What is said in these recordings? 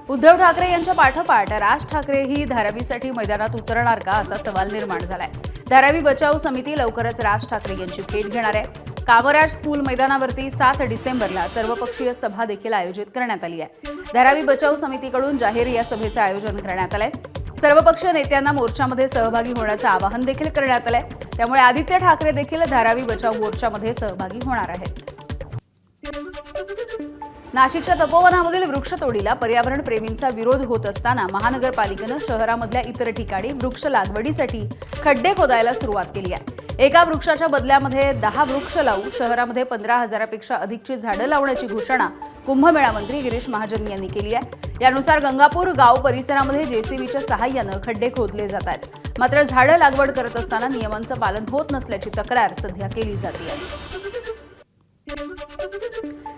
उद्धव ठाकरे यांच्या पाठोपाठ राज ठाकरेही धारावीसाठी मैदानात उतरणार का असा सवाल निर्माण झालाय। धारावी बचाव समिती लवकरच राज ठाकरे यांची भेट घेणार आहे। कामराज स्कूल मैदानावरती 7 डिसेंबरला सर्वपक्षीय सभा देखील आयोजित करण्यात आली आहे। धारावी बचाव समितीकडून जाहीर या सभेचं आयोजन करण्यात आलंय। सर्वपक्षीय नेत्यांना मोर्चामध्ये सहभागी होण्याचं आवाहन देखील करण्यात आलंय। त्यामुळे आदित्य ठाकरे देखील धारावी बचाव मोर्चामध्ये सहभागी होणार आहेत। नाशिकच्या तपोवनामधील वृक्षतोडीला पर्यावरण प्रेमींचा विरोध होत असताना महानगरपालिकेनं शहरामधल्या इतर ठिकाणी वृक्ष लागवडीसाठी खड्डे खोदायला सुरुवात केली आहे। एका वृक्षाच्या बदल्यामध्ये 10 वृक्ष लावून शहरामध्ये 15,000पेक्षा अधिकची झाडं लावण्याची घोषणा कुंभमेळा मंत्री गिरीश महाजन यांनी केली आहे। यानुसार गंगापूर गाव परिसरामध्ये जेसीबीच्या सहाय्यानं खड्डे खोदले जात आहेत। मात्र झाडं लागवड करत असताना नियमांचं पालन होत नसल्याची तक्रार सध्या केली जाते।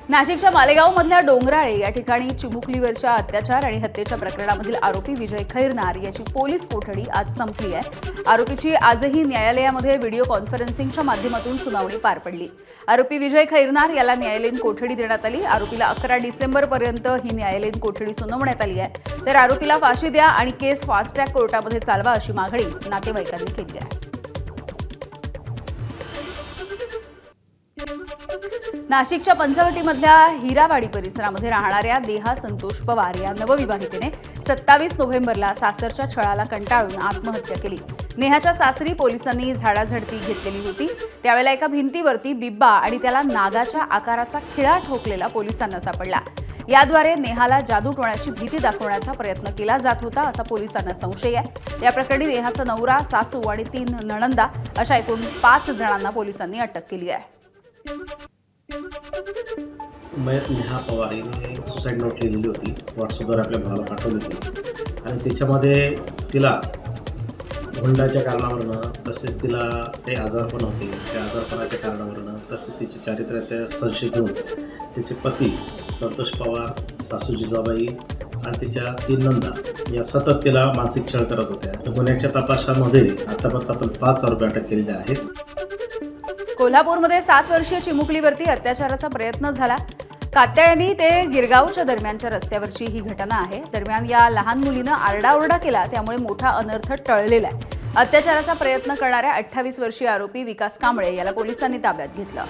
नाशिकच्या मालेगावमधल्या डोंगराळे या ठिकाणी चिमुकलीवरच्या अत्याचार आणि हत्येच्या प्रकरणामधील आरोपी विजय खैरनार याची पोलीस कोठडी आज संपली आहे। आरोपीची आजही न्यायालयामध्ये व्हिडिओ कॉन्फरन्सिंगच्या माध्यमातून सुनावणी पार पडली। आरोपी विजय खैरनार याला न्यायालयीन कोठडी देण्यात आली। आरोपीला 11 डिसेंबरपर्यंत ही न्यायालयीन कोठडी सुनावण्यात आली आहे। तर आरोपीला फाशी द्या आणि केस फास्ट ट्रॅक कोर्टामध्ये चालवा अशी मागणी नातेवाईकांनी केली आहे। नाशिकच्या पंचवटीमधल्या हिरावाडी परिसरामध्ये राहणाऱ्या देहा संतोष पवार या नवविवाहितेने 27 नोव्हेंबरला सासरच्या छळाला कंटाळून आत्महत्या केली। नेहाच्या सासरी पोलिसांनी झाडाझडती घेतलेली होती। त्यावेळेला एका भिंतीवरती बिब्बा आणि त्याला नागाच्या आकाराचा खिळा ठोकलेला पोलिसांना सापडला। याद्वारे नेहाला जादू टोण्याची भीती दाखवण्याचा प्रयत्न केला जात होता असा पोलिसांना संशय आहे। या प्रकरणी नेहाचा नवरा, सासू आणि 3 नणंदा अशा एकूण 5 जणांना पोलिसांनी अटक केली आहे। मयत नेहा पवार हिने सुसाईड नोट लिहिलेली होती, व्हॉट्सअपवर आपल्या भावाला पाठवली होती आणि त्याच्यामध्ये तिला हुंडाच्या कारणावरनं, तसेच तिला काही आजारपण होते, त्या आजारपणाच्या कारणावरनं, तसेच तिच्या चारित्र्याचा संशय घेऊन तिचे पती संतोष पवार, सासू जिजाबाई आणि तिच्या 3 नंदा या सतत तिला मानसिक छळ करत होत्या। तर गुन्ह्याच्या तपासामध्ये आतापर्यंत आपण 5 आरोपी अटक केलेले आहेत। कोल्हापूरमध्ये 7 वर्षीय चिमुकलीवरती अत्याचाराचा प्रयत्न झाला। कात्यायनी ते गिरगावच्या दरम्यानच्या रस्त्यावरची ही घटना आहे। दरम्यान या लहान मुलीनं आरडाओरडा केला, त्यामुळे मोठा अनर्थ टळलेला आहे। अत्याचाराचा प्रयत्न करणाऱ्या 28 वर्षीय आरोपी विकास कांबळे याला पोलिसांनी ताब्यात घेतलं।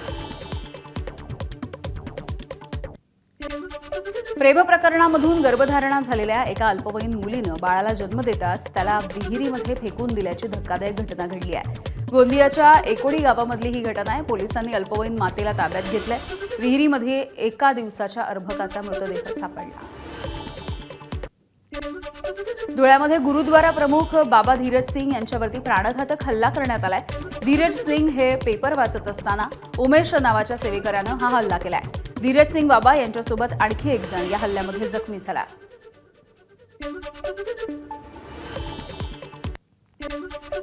प्रेम प्रकरणामधून गर्भधारणा झालेल्या एका अल्पवयीन मुलीनं बाळाला जन्म देताच त्याला विहिरीमध्ये फेकून दिल्याची धक्कादायक घटना घडली आहे। गोंदियाच्या एकोडी गावामधली ही घटना आहे। पोलिसांनी अल्पवयीन मातेला ताब्यात घेतलंय। विहिरीमध्ये एका दिवसाच्या अर्भकाचा मृतदेह सापडला। धुळ्यामध्ये गुरुद्वारा प्रमुख बाबा धीरज सिंग यांच्यावरती प्राणघातक हल्ला करण्यात आलाय। धीरज सिंग हे पेपर वाचत असताना उमेश नावाच्या सेवेकऱ्यानं हा हल्ला केलाय। धीरज सिंग बाबा यांच्यासोबत आणखी एक जण या हल्ल्यामध्ये जखमी झाला।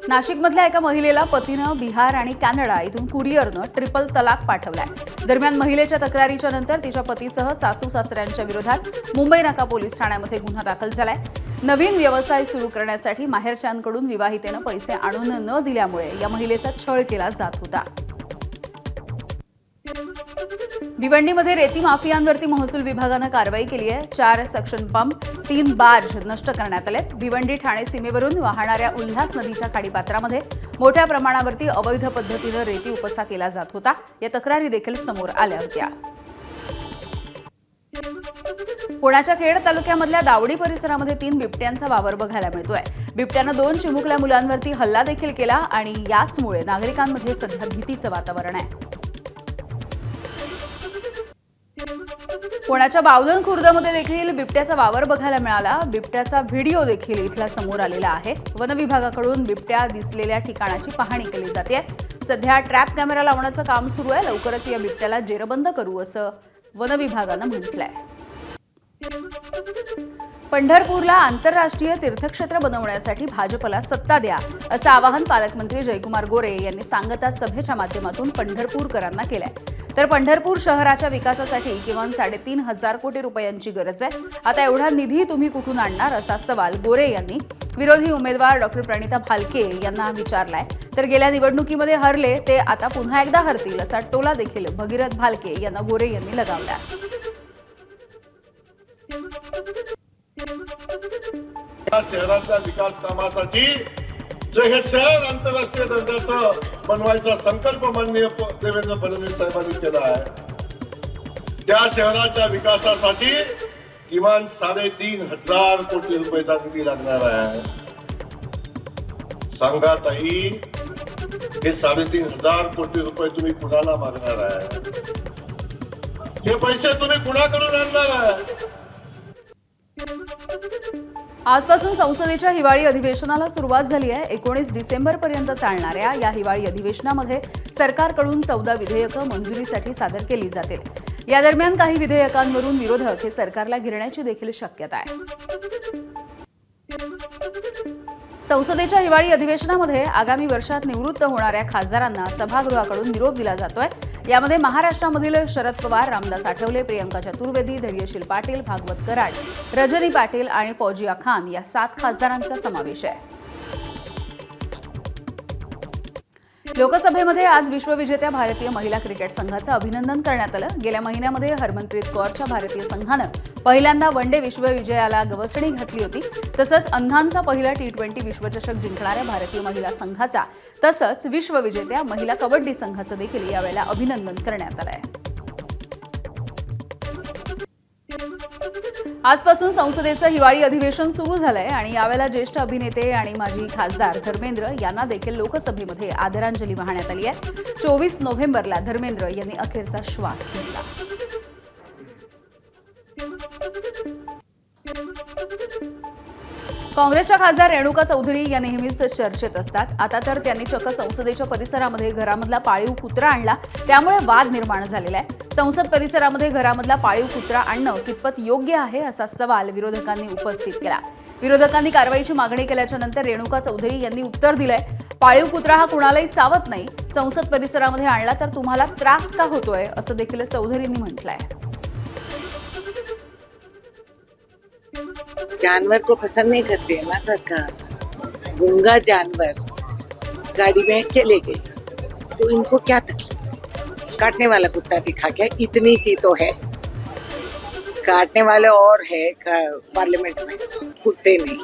नाशिकमधल्या एका महिलेला पतीनं बिहार आणि कॅनडा इथून कुरिअरनं ट्रिपल तलाक पाठवलाय। दरम्यान महिलेच्या तक्रारीच्या नंतर तिच्या पतीसह सासू सासऱ्यांच्या विरोधात मुंबई नाका पोलीस ठाण्यामध्ये गुन्हा दाखल झालाय। नवीन व्यवसाय सुरू करण्यासाठी माहेरच्यांकडून विवाहितेनं पैसे आणून न दिल्यामुळे या महिलेचा छळ केला जात होता। भिवंडीमध्ये रेती माफियांवरती महसूल विभागानं कारवाई केली आहे। 4 सक्शन पंप, 3 बार्ज नष्ट करण्यात आलेत। भिवंडी ठाणे सीमेवरून वाहणाऱ्या उल्हास नदीच्या खाडीपात्रामध्ये मोठ्या प्रमाणावरती अवैध पद्धतीनं रेती उपसा केला जात होता। या तक्रारी देखील समोर आल्या होत्या। पुण्याच्या खेड तालुक्यामधल्या दावडी परिसरामध्ये 3 बिबट्यांचा वावर बघायला मिळतोय। बिबट्यानं 2 चिमुकल्या मुलांवरती हल्ला देखील केला आणि याचमुळे नागरिकांमध्ये सध्या भीतीचं वातावरण आहे। पुण्याच्या बावधन खुर्दमध्ये देखील बिबट्याचा वावर बघायला मिळाला। बिबट्याचा व्हिडिओ देखील इथला समोर आलेला आहे। वन विभागाकडून बिबट्या दिसलेल्या ठिकाणाची पाहणी केली जाते। सध्या ट्रॅप कॅमेरा लावण्याचं काम सुरू आहे। लवकरच या बिबट्याला जेरबंद करू असं वन विभागानं म्हटलंय। पंढरपूरला आंतरराष्ट्रीय तीर्थक्षेत्र बनवण्यासाठी भाजपला सत्ता द्या असं आवाहन पालकमंत्री जयकुमार गोरे यांनी सांगता सभेच्या माध्यमातून पंढरपूरकरांना केलंय। तर पंढरपूर शहराच्या विकासासाठी किमान 3.5 कोटी रुपयांची गरज आहे। आता एवढा निधी तुम्ही कुठून आणणार असा सवाल गोरे यांनी विरोधी उमेदवार डॉ. प्रणिता भालके यांना विचारलाय। तर गेल्या निवडणुकीमध्ये हरले ते आता पुन्हा एकदा हरतील असा टोला देखील भगीरथ भालके यांना गोरे यांनी लगावला। या शहराच्या विकास कामासाठी जे हे शहर आंतरराष्ट्रीय दर्जाचं बनवायचा संकल्प माननीय देवेंद्र फडणवीस साहेबांनी केला आहे, त्या शहराच्या विकासासाठी किमान 3,500 कोटी रुपयाचा निधी लागणार आहे. सांगा ताई, हे 3,500 कोटी रुपये तुम्ही कुणाला मागणार आहे? हे पैसे तुम्ही कुणाकडून आणणार आहे? आजपासून संसदेच्या हिवाळी अधिवेशनाला सुरुवात झाली आहे. 19 डिसेंबरपर्यंत चालणाऱ्या या हिवाळी अधिवेशनामध्ये सरकारकडून 14 विधेयकं मंजुरीसाठी सादर केली जातील. या दरम्यान काही विधेयकांवरून विरोधक हे सरकारला घेरण्याची देखील शक्यता आहे. संसदेच्या हिवाळी अधिवेशनामध्ये आगामी वर्षात निवृत्त होणाऱ्या खासदारांना सभागृहाकडून निरोप दिला जातोय. यामध्ये महाराष्ट्रामधील शरद पवार, रामदास आठवले, प्रियंका चतुर्वेदी, धैर्यशील पाटील, भागवत कराड, रजनी पाटील आणि फौजिया खान या 7 खासदारांचा समावेश आहे. लोकसभेमध्ये आज विश्वविजेत्या भारतीय महिला क्रिकेट संघाचं अभिनंदन करण्यात आलं. गेल्या महिन्यामध्ये हरमनप्रीत कौरच्या भारतीय संघानं पहिल्यांदा वनडे विश्वविजयाला गवसणी घातली होती. तसंच अंधांचा पहिला T20 विश्वचषक जिंकणाऱ्या भारतीय महिला संघाचा तसंच विश्वविजेत्या महिला कबड्डी संघाचं देखील यावेळेला अभिनंदन करण्यात आलं आहे. आजपासून संसदेचं हिवाळी अधिवेशन सुरू झालंय आणि यावेळेला ज्येष्ठ अभिनेते आणि माजी खासदार धर्मेंद्र यांना देखील लोकसभेमध्ये आदरांजली वाहण्यात आली आहे. 24 नोव्हेंबरला धर्मेंद्र यांनी अखेरचा श्वास घेतला. काँग्रेसच्या खासदार रेणुका चौधरी या नेहमीच चर्चेत असतात. आता तर त्यांनी चक्क संसदेच्या परिसरामध्ये घरामधला पाळीव कुत्रा आणला, त्यामुळे वाद निर्माण झालेला आहे. संसद परिसरामध्ये घरामधला पाळीव कुत्रा आणणं कितपत योग्य आहे असा सवाल विरोधकांनी उपस्थित केला. विरोधकांनी कारवाईची मागणी केल्याच्या नंतर रेणुका चौधरी यांनी उत्तर दिलंय, पाळीव कुत्रा हा कुणालाही चावत नाही, संसद परिसरामध्ये आणला तर तुम्हाला त्रास का होतोय असं देखील चौधरींनी म्हटलंय. जानवर को पसंद नहीं करते है ना सरकार. गूंगा जानवर गाड़ी में चले गए तो इनको क्या तकलीफ? काटने वाला कुत्ता दिखा क्या? इतनी सी तो है, काटने वाले और है पार्लियामेंट में, कुत्ते नहीं.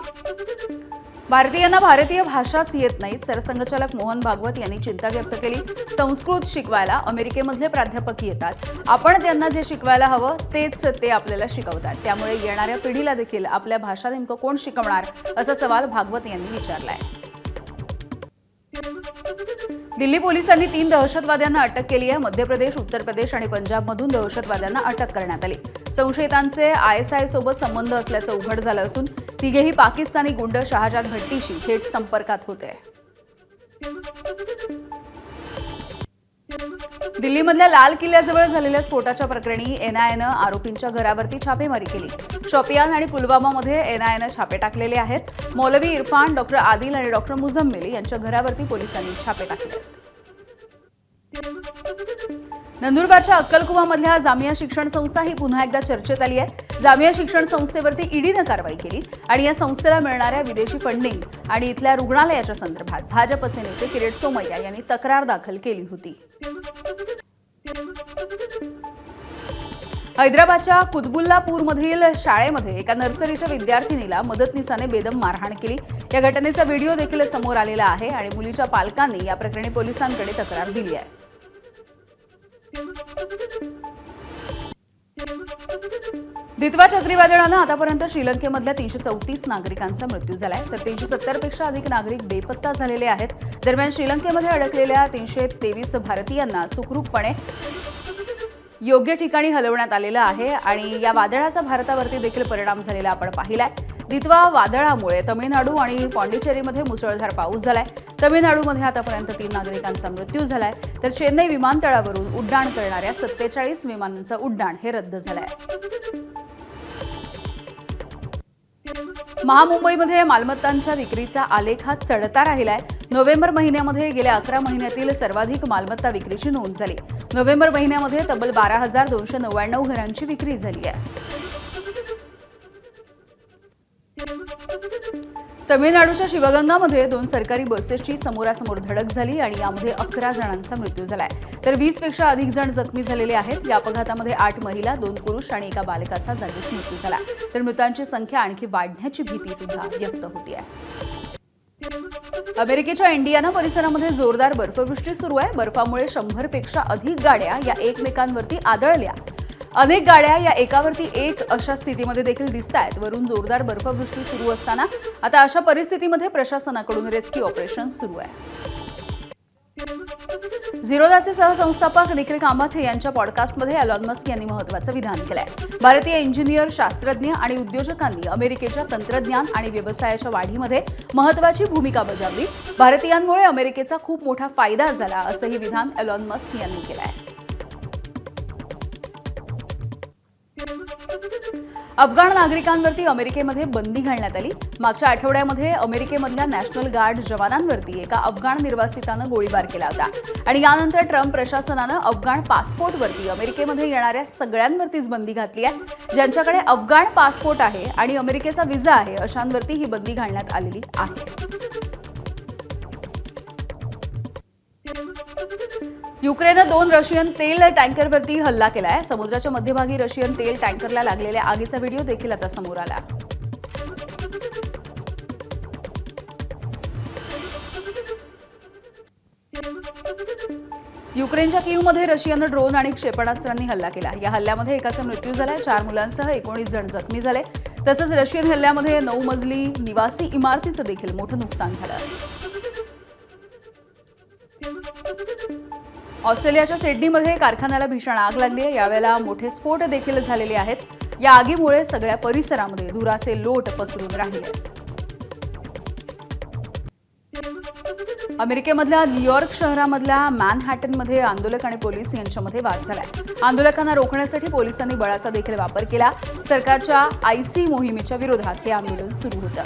भारतीयांना भारतीय भाषाच येत नाही. सरसंघचालक मोहन भागवत यांनी चिंता व्यक्त केली. संस्कृत शिकवायला अमेरिकेमधले प्राध्यापक येतात, आपण त्यांना जे शिकवायला हवं तेच ते आपल्याला शिकवतात, त्यामुळे येणाऱ्या पिढीला देखील आपल्या भाषा नेमकं कोण शिकवणार असा सवाल भागवत यांनी विचारलाय. दिल्ली पोलिसांनी 3 दहशतवाद्यांना अटक केली आहे. मध्य प्रदेश, उत्तर प्रदेश आणि पंजाबमधून दहशतवाद्यांना अटक करण्यात आली. संशयितांचे ISI सोबत संबंध असल्याचं उघड झालं असून तिघेही पाकिस्तानी गुंड शहाजाद भट्टीशी थेट संपर्कात होते. दिल्लीमधल्या लाल किल्ल्याजवळ झालेल्या स्फोटाच्या प्रकरणी NIAनं आरोपींच्या घरावरती छापेमारी केली. शोपियान आणि पुलवामामध्ये NIAनं छापे टाकलेले आहेत. मौलवी इरफान, डॉक्टर आदिल आणि डॉक्टर मुझम्मिल यांच्या घरावरती पोलिसांनी छापे टाकले. नंदुरबारच्या अक्कलकुवामधल्या जामिया शिक्षण संस्था ही पुन्हा एकदा चर्चेत आली आहे. जामिया शिक्षण संस्थेवरती ईडीनं कारवाई केली आणि या संस्थेला मिळणाऱ्या विदेशी फंडिंग आणि इथल्या रुग्णालयाच्या संदर्भात भाजपचे नेते किरीट सोमय्या यांनी तक्रार दाखल केली होती. हैदराबादच्या कुतबुल्लापूरमधील शाळेमध्ये एका नर्सरीच्या विद्यार्थिनीला मदतनीसाने बेदम मारहाण केली. या घटनेचा व्हिडिओ देखील समोर आलेला आहे आणि मुलीच्या पालकांनी या प्रकरणी पोलिसांकडे तक्रार दिली आहे. दितवा चक्रीवादळानं आतापर्यंत श्रीलंकेमधल्या 334 नागरिकांचा मृत्यू झालाय, तर 370 पेक्षा अधिक नागरिक बेपत्ता झालेले आहेत. दरम्यान श्रीलंकेमध्ये अडकलेल्या 323 भारतीयांना सुखरूपपणे योग्य ठिकाणी हलवण्यात आलेलं आहे आणि या वादळाचा भारतावरती देखील परिणाम झालेला आपण पाहिलाय. दितवा वादळामुळे तमिळनाडू आणि पॉंडिचेरीमध्ये मुसळधार पाऊस झालाय. तमिळनाडूमध्ये आतापर्यंत 3 नागरिकांचा मृत्यू झालाय, तर चेन्नई विमानतळावरून उड्डाण करणाऱ्या 47 विमानांचं उड्डाण हे रद्द झालंय. महामुंबईमध्ये मालमत्तांच्या विक्रीचा आलेख हा चढता राहिलाय. नोव्हेंबर महिन्यामध्ये गेल्या 11 महिन्यातील सर्वाधिक मालमत्ता विक्रीची नोंद झाली. नोव्हेंबर महिन्यामध्ये तब्बल 12,299 घरांची विक्री झाली आहे. तमिळनाडूच्या शिवगंगामध्ये 2 सरकारी बसेसची समोरासमोर धडक झाली आणि यामध्ये 11 जणांचा मृत्यू झालाय. तर 20 पेक्षा अधिक जण जखमी झालेले आहेत. या अपघातामध्ये 8 महिला, 2 पुरुष आणि एका बालकाचा जागीच मृत्यू झाला. तर मृतांची संख्या आणखी वाढण्याची भीती सुद्धा व्यक्त होती आहे. अमेरिकेच्या इंडियाना परिसरामध्ये जोरदार बर्फवृष्टी सुरू आहे. बर्फामुळे 100 पेक्षा अधिक गाड्या या एकमेकांवरती आदळल्या. अनेक गाड्या या एकावरती एक अशा स्थितीमध्ये देखील दिसत आहेत. वरून जोरदार बर्फवृष्टी सुरू असताना आता अशा परिस्थितीमध्ये प्रशासनाकडून रेस्क्यू ऑपरेशन सुरू आहे. झिरोदाचे सहसंस्थापक निखिल कामथे यांच्या पॉडकास्टमध्ये एलॉन मस्क यांनी महत्त्वाचं विधान केलंय. भारतीय इंजिनियर, शास्त्रज्ञ आणि उद्योजकांनी अमेरिकेच्या तंत्रज्ञान आणि व्यवसायाच्या वाढीमध्ये महत्त्वाची भूमिका बजावली. भारतीयांमुळे अमेरिकेचा खूप मोठा फायदा झाला, असंही विधान एलॉन मस्क यांनी केलंय. अफगाण नागरिकांवरती अमेरिकेमध्ये बंदी घालण्यात आली. मागच्या आठवड्यामध्ये अमेरिकेमधल्या नॅशनल गार्ड जवानांवरती एका अफगाण निर्वासितानं गोळीबार केला होता आणि यानंतर ट्रम्प प्रशासनानं अफगाण पासपोर्टवरती अमेरिकेमध्ये येणाऱ्या सगळ्यांवरतीच बंदी घातली आहे. ज्यांच्याकडे अफगाण पासपोर्ट आहे आणि अमेरिकेचा व्हिसा आहे अशांवरती ही बंदी घालण्यात आलेली आहे. युक्रेननं 2 रशियन तेल टँकरवरती हल्ला केलाय. समुद्राच्या मध्यभागी रशियन तेल टँकरला लागलेल्या आगीचा व्हिडिओ देखील आता समोर आला. युक्रेनच्या कीवमध्ये रशियानं ड्रोन आणि क्षेपणास्त्रांनी हल्ला केला. या हल्ल्यामध्ये एकाचा मृत्यू झालाय, 4 मुलांसह 19 जण जखमी झाले. तसंच रशियन हल्ल्यामध्ये 9 मजली निवासी इमारतीचं देखील मोठं नुकसान झालं. ऑस्ट्रेलियाच्या सिडनीमध्ये कारखान्याला भीषण आग लागली आहे. यावेळेला मोठे स्फोट देखील झालेले आहेत. या आगीमुळे सगळ्या परिसरामध्ये धुराचे लोट पसरून राहिले. अमेरिकेमधल्या न्यूयॉर्क शहरामधल्या मॅनहॅटनमध्ये आंदोलक आणि पोलीस यांच्यामध्ये वाद झालाय. आंदोलकांना रोखण्यासाठी पोलिसांनी बळाचा देखील वापर केला. सरकारच्या आयसी मोहिमेच्या विरोधात हे आंदोलन सुरू होतं.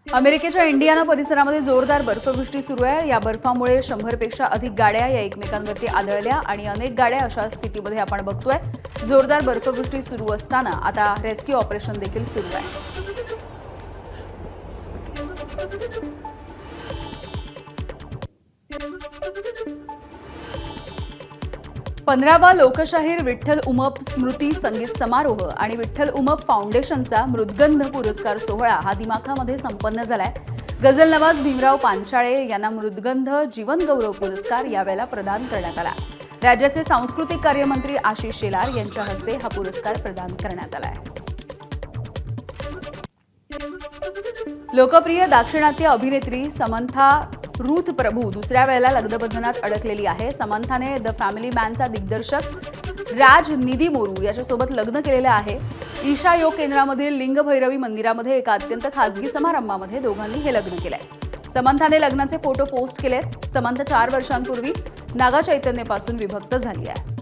अमेरिकेच्या इंडियाना परिसरामध्ये जोरदार बर्फवृष्टी सुरू आहे. या बर्फामुळे 100 पेक्षा अधिक गाड्या या एकमेकांवरती आदळल्या आणि अनेक गाड्या अशा स्थितीमध्ये आपण बघतोय. जोरदार बर्फवृष्टी सुरू असताना आता रेस्क्यू ऑपरेशन देखील सुरू आहे. पंधरावा लोकशाहीर विठ्ठल उमप स्मृती संगीत समारोह आणि विठ्ठल उमप फाउंडेशनचा मृदगंध पुरस्कार सोहळा हा दिमाखामध्ये संपन्न झालाय. गझल नवाज भीमराव पांचाळे यांना मृदगंध जीवन गौरव पुरस्कार यावेळेला प्रदान करण्यात आला. राज्याचे सांस्कृतिक कार्यमंत्री आशिष शेलार यांच्या हस्ते हा पुरस्कार प्रदान करण्यात आलाय. लोकप्रिय दाक्षिणात्य अभिनेत्री समंथा रूथ प्रभू दुसऱ्या वेळेला लग्नबंधनात अडकलेली आहे. समंथाने द फॅमिली मॅनचा दिग्दर्शक राज निधी मोरू याच्यासोबत लग्न केलेलं आहे. ईशा योग केंद्रामधील लिंगभैरवी मंदिरामध्ये एका अत्यंत खासगी समारंभामध्ये दोघांनी हे लग्न केलंय. समंथाने लग्नाचे फोटो पोस्ट केलेत. समंथा 4 वर्षांपूर्वी नागा चैतन्यपासून विभक्त झाली आहे.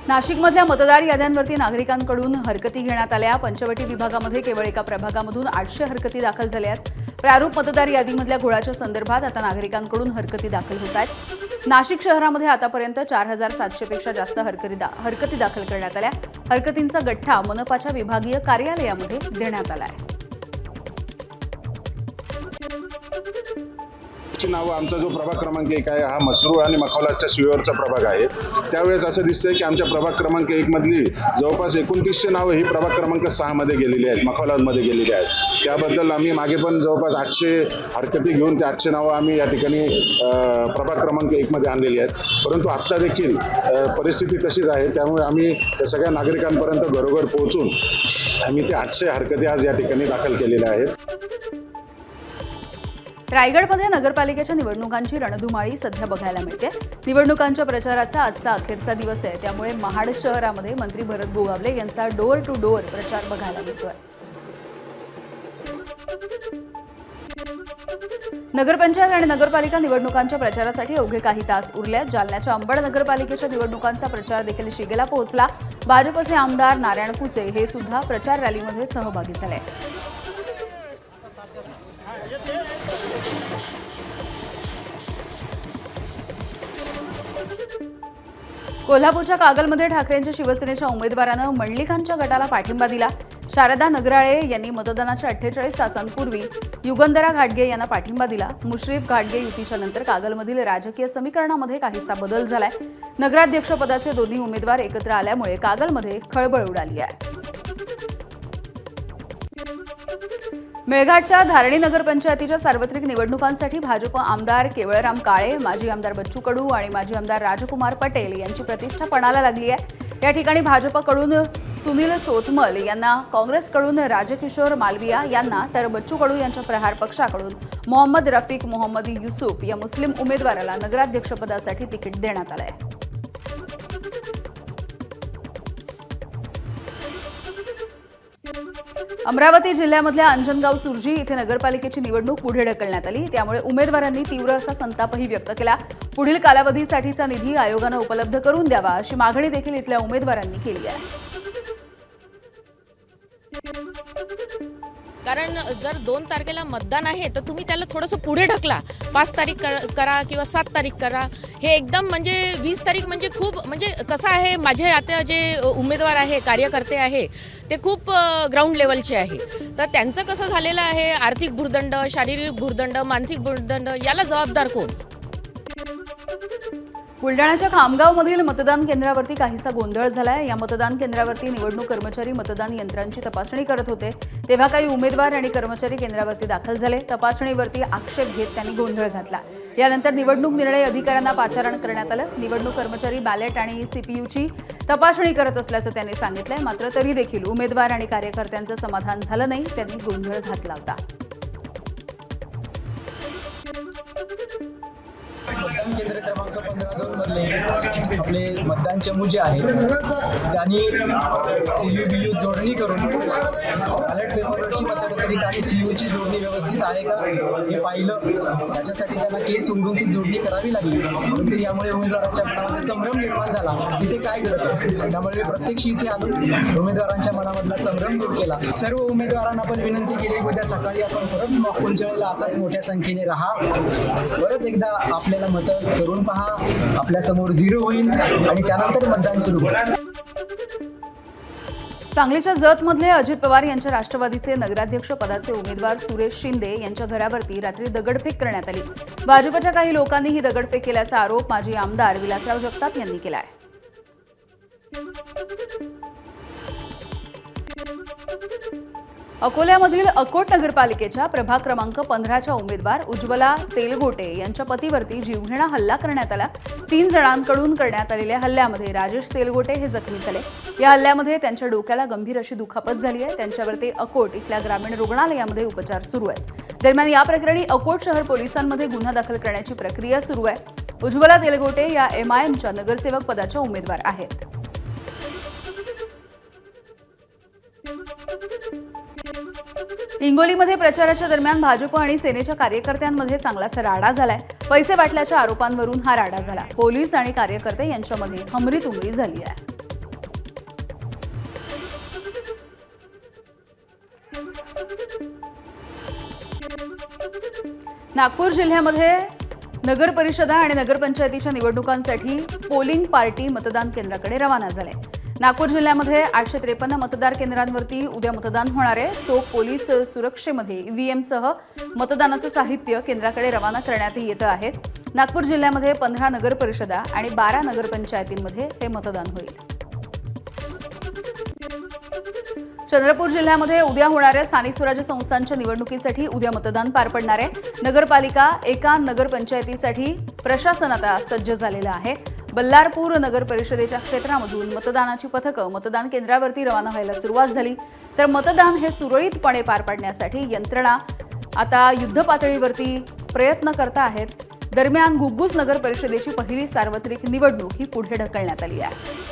नाशिकमधल्या मतदार याद्यांवरती नागरिकांकडून हरकती घेण्यात आल्या. पंचवटी विभागामध्ये केवळ एका प्रभागामधून 800 हरकती दाखल झाल्या आहेत. प्रारूप मतदार यादीमधल्या घोळाच्या संदर्भात आता नागरिकांकडून हरकती दाखल होत आहेत. नाशिक शहरामध्ये आतापर्यंत 4700 पेक्षा जास्त हरकती दाखल करण्यात आल्या. हरकतींचा गठ्ठा मनपाच्या विभागीय कार्यालयामध्ये देण्यात आला आहे. नाव आमचा जो प्रभाग क्रमांक 1 आहे हा मसरूळ आणि मखौलाच्या शिवेवरचा प्रभाग आहे. त्यावेळेस असं दिसतंय की आमच्या प्रभाग क्रमांक 1 मधली जवळपास 2900 नावं ही प्रभाग क्रमांक 6 मध्ये गेलेली आहेत, मखौलामध्ये गेलेली आहेत. त्याबद्दल आम्ही मागे पण जवळपास 800 हरकती घेऊन ते 800 नावं आम्ही या ठिकाणी प्रभाग क्रमांक 1 मध्ये आणलेली आहेत. परंतु आत्ता देखील परिस्थिती तशीच आहे. त्यामुळे आम्ही त्या सगळ्या नागरिकांपर्यंत घरोघर पोहोचून आम्ही ते 800 हरकती आज या ठिकाणी दाखल केलेल्या आहेत. रायगडमध्ये नगरपालिकेच्या निवडणुकांची रणधुमाळी सध्या बघायला मिळते. निवडणुकांच्या प्रचाराचा आजचा अखेरचा दिवस आहे. त्यामुळे महाड शहरामध्ये मंत्री भरत गोगावले यांचा डोअर टू डोअर प्रचार बघायला मिळतोय. नगरपंचायत आणि नगरपालिका निवडणुकांच्या प्रचारासाठी अवघे काही तास उरले. जालन्याच्या अंबड नगरपालिकेच्या निवडणुकांचा प्रचार देखील शिगेला पोहोचला. भाजपचे आमदार नारायण कुचे हे सुद्धा प्रचार रॅलीमध्ये सहभागी झाले. कोल्हापूरच्या कागलमध्ये ठाकरेंच्या शिवसेनेच्या उमेदवारानं मंडलिकांच्या गटाला पाठिंबा दिला. शारदा नगराळे यांनी मतदानाच्या 48 तासांपूर्वी युगंधरा घाटगे यांना पाठिंबा दिला. मुश्रीफ घाटगे युतीच्या नंतर कागलमधील राजकीय समीकरणामध्ये काहीसा बदल झालाय. नगराध्यक्षपदाचे दोन्ही उमेदवार एकत्र आल्यामुळे कागलमध्ये खळबळ उडाली आहे. मेळघाटच्या धारणी नगरपंचायतीच्या सार्वत्रिक निवडणुकांसाठी भाजप आमदार केवळराम काळे, माजी आमदार बच्चू कडू आणि माजी आमदार राजकुमार पटेल यांची प्रतिष्ठा पणाला लागली आहे. या ठिकाणी भाजपकडून सुनील चोथमल यांना, काँग्रेसकडून राजकिशोर मालविया यांना तर बच्चू कडू यांच्या प्रहार पक्षाकडून मोहम्मद रफिक मोहम्मद युसुफ या मुस्लिम उमेदवाराला नगराध्यक्षपदासाठी तिकीट देण्यात आलं आहे. अमरावती जिल्ह्यामधल्या अंजनगाव सुर्जी इथे नगरपालिकेची निवडणूक पुढे ढकलण्यात आली. त्यामुळे उमेदवारांनी तीव्र असा संतापही व्यक्त केला. पुढील कालावधीसाठीचा निधी आयोगानं उपलब्ध करून द्यावा अशी मागणी देखील इथल्या उमेदवारांनी केली आहे. कारण जर 2 तारखेला मतदान आहे तर तुम्ही त्याला थोडंसं पुढे ढकला. 5 तारीख करा किंवा 7 तारीख करा. हे एकदम म्हणजे 20 तारीख म्हणजे खूप, म्हणजे कसं आहे, माझे आता जे उमेदवार आहे, कार्यकर्ते आहे, ते खूप ग्राउंड लेवलचे आहे. तर त्यांचं कसं झालेलं आहे, आर्थिक भुर्दंड, शारीरिक भुर्दंड, मानसिक भुर्दंड, याला जबाबदार कोण? बुलडाण्याच्या खामगावमधील मतदान केंद्रावरती काहीसा गोंधळ झालाय. या मतदान केंद्रावरती निवडणूक कर्मचारी मतदान यंत्रांची तपासणी करत होते. तेव्हा काही उमेदवार आणि कर्मचारी केंद्रावरती दाखल झाले. तपासणीवरती आक्षेप घेत त्यांनी गोंधळ घातला. यानंतर निवडणूक निर्णय अधिकाऱ्यांना पाचारण करण्यात आलं. निवडणूक कर्मचारी बॅलेट आणि सीपीयूची तपासणी करत असल्याचं त्यांनी सांगितलंय. मात्र तरी देखील उमेदवार आणि कार्यकर्त्यांचं समाधान झालं नाही. त्यांनी गोंधळ घातला होता. मतदान केंद्र क्रमांक 15-2 मधले आपले मतदान चमू जे आहेत त्यांनी CU-BU जोडणी करून बॅलेट पेपरवरची मतपत्रिका आणि CU ची जोडणी व्यवस्थित आहे का हे पाहिलं. त्याच्यासाठी त्यांना केस उघडून ती जोडणी करावी लागली. परंतु यामुळे उमेदवारांच्या मनामध्ये संभ्रम निर्माण झाला. तिथे काय करत आहे, त्यामुळे प्रत्यक्ष इथे आणून उमेदवारांच्या मनामधला संभ्रम दूर केला. सर्व उमेदवारांना आपण विनंती केली, उद्या सकाळी आपण परत मॉक पोलच्या असाच मोठ्या संख्येने राहा. परत एकदा आपल्याला मतं करून पहा. आपल्या समोर 0 होईल आणि त्यानंतर मतदान सुरू होईल. सांगलीच्या जतमधले अजित पवार यांच्या राष्ट्रवादीचे नगराध्यक्ष पदाचे उमेदवार सुरेश शिंदे यांच्या घरावरती रात्री दगडफेक करण्यात आली. भाजपच्या काही लोकांनी ही दगडफेक केल्याचा आरोप माजी आमदार विलासराव जगताप यांनी केला आहे. अकोल्यामधील अकोट नगरपालिकेच्या प्रभाग क्रमांक 15च्या उमेदवार उज्ज्वला तेलगोटे यांच्या पतीवरती जीवघेणा हल्ला करण्यात आला. 3 जणांकडून करण्यात आलेल्या हल्ल्यामध्ये राजेश तेलगोटे हे जखमी झाले. या हल्ल्यामध्ये त्यांच्या डोक्याला गंभीर अशी दुखापत झाली आहे. त्यांच्यावरती अकोट इथल्या ग्रामीण रुग्णालयामध्ये उपचार सुरू आहेत. दरम्यान या प्रकरणी अकोट शहर पोलिसांमध्ये गुन्हा दाखल करण्याची प्रक्रिया सुरू आहे. उज्ज्वला तेलगोटे या MIMच्या नगरसेवक पदाच्या उमेदवार आहेत. हिंगोलीमध्ये प्रचाराच्या दरम्यान भाजप आणि सेनेच्या कार्यकर्त्यांमध्ये चांगलाच राडा झालाय. पैसे वाटल्याच्या आरोपांवरून हा राडा झाला. पोलीस आणि कार्यकर्ते यांच्यामध्ये हमरीतुमरी झाली आहे. नागपूर जिल्ह्यामध्ये नगर परिषदा आणि नगरपंचायतीच्या निवडणुकांसाठी पोलिंग पार्टी मतदान केंद्राकडे रवाना झाले. नागपूर जिल्ह्यामध्ये 853 मतदार केंद्रांवरती उद्या मतदान होणार आहे. चोख पोलीस सुरक्षेमध्ये EVMसह मतदानाचं साहित्य केंद्राकडे रवाना करण्यात येतं आहे. नागपूर जिल्ह्यामध्ये 15 नगर परिषदा आणि 12 नगरपंचायतींमध्ये हे मतदान होईल. चंद्रपूर जिल्ह्यामध्ये उद्या होणाऱ्या स्थानिक स्वराज्य संस्थांच्या निवडणुकीसाठी उद्या मतदान पार पडणार आहे. नगरपालिका एका नगरपंचायतीसाठी प्रशासन आता सज्ज झालेलं आहे. बल्लारपूर नगर परिषदेच्या क्षेत्रामधून मतदानाची पथकं मतदान केंद्रावरती रवाना व्हायला सुरुवात झाली. तर मतदान हे सुरळीतपणे पार पाडण्यासाठी यंत्रणा आता युद्धपातळीवरती प्रयत्न करत आहेत. दरम्यान घुग्गुस नगर परिषदेची पहिली सार्वत्रिक निवडणूक ही पुढे ढकलण्यात आली आहे.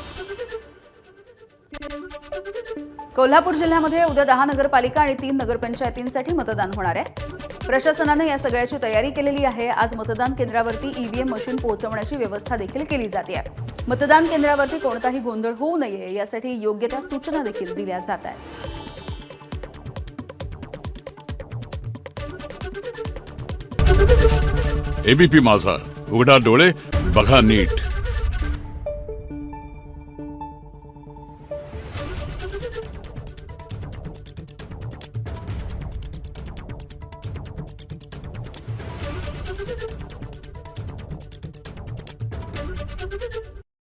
कोल्हापूर जिल्ह्यामध्ये उद्या 10 नगरपालिका आणि 3 नगरपंचायतींसाठी मतदान होणार आहे. प्रशासनाने या सगळ्याची तयारी केलेली आहे. आज मतदान केंद्रावरती EVM मशीन पोहोचवण्याची व्यवस्था देखील केली जाते आहे. मतदान केंद्रावरती कोणताही गोंधळ होऊ नये यासाठी योग्य त्या सूचना देखील दिल्या जात आहेत. ABP माझा, उघडा डोळे बघा नीट.